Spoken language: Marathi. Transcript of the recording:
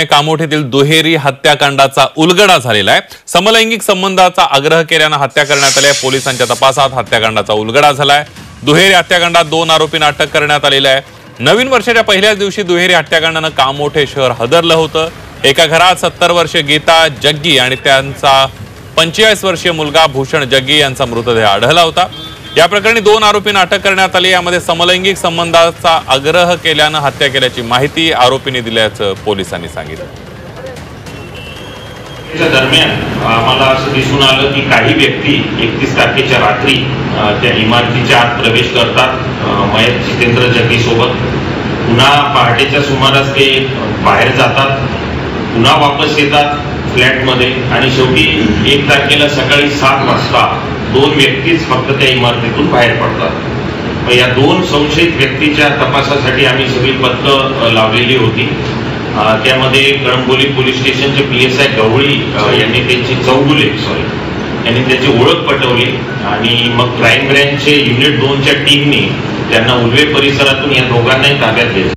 कामोठेतील दुहेरी हत्याकांडाचा उलगडा झालेला आहे। समलैंगिक संबंधाचा आग्रह केल्याने हत्या करण्यात आली आहे। पोलिसांच्या तपासात हत्याकांडाचा उलगडा झालाय। दुहेरी हत्याकांडात 2 आरोपींना अटक करण्यात आलेली आहे। नवीन वर्षाच्या पहिल्याच दिवशी दुहेरी हत्याकांडाने कामोठे शहर हादरलं होतं। एका घरात 70 वर्षीय गीता जग्गी आणि त्यांचा 45 वर्षीय मुलगा भूषण जग्गी यांचा मृतदेह आढळला होता। या प्रकरणी 2 आरोपींना अटक करण्यात आली। यामध्ये समलैंगिक संबंधाचा आग्रह केल्याने हत्या केल्याची माहिती आरोपींनी दिल्याचं पोलिसांनी सांगितलं। दरम्यान आम्हाला असं दिसून आलं की काही व्यक्ती 31 तारखेच्या रात्री त्या इमारतीच्या आत प्रवेश करतात मयत जितेंद्र जग्गी सोबत। पुन्हा पहाटेच्या सुमारास ते बाहेर जातात, पुन्हा वापस येतात फ्लॅटमध्ये आणि शेवटी 1 तारखेला सकाळी 7 वाजता 2 व्यक्तीच फक्त त्या इमारतीतून बाहेर पडतात। या 2 संशयित व्यक्तीच्या तपासासाठी आम्ही सगळी पथकं लावलेली होती। त्यामध्ये कळंबोली पोलीस स्टेशनचे PSI गवळी यांनी त्याची ओळख पटवली आणि मग क्राईम ब्रँचचे युनिट 2च्या टीमने त्यांना उल्वे परिसरातून या दोघांनाही ताब्यात घेतलं।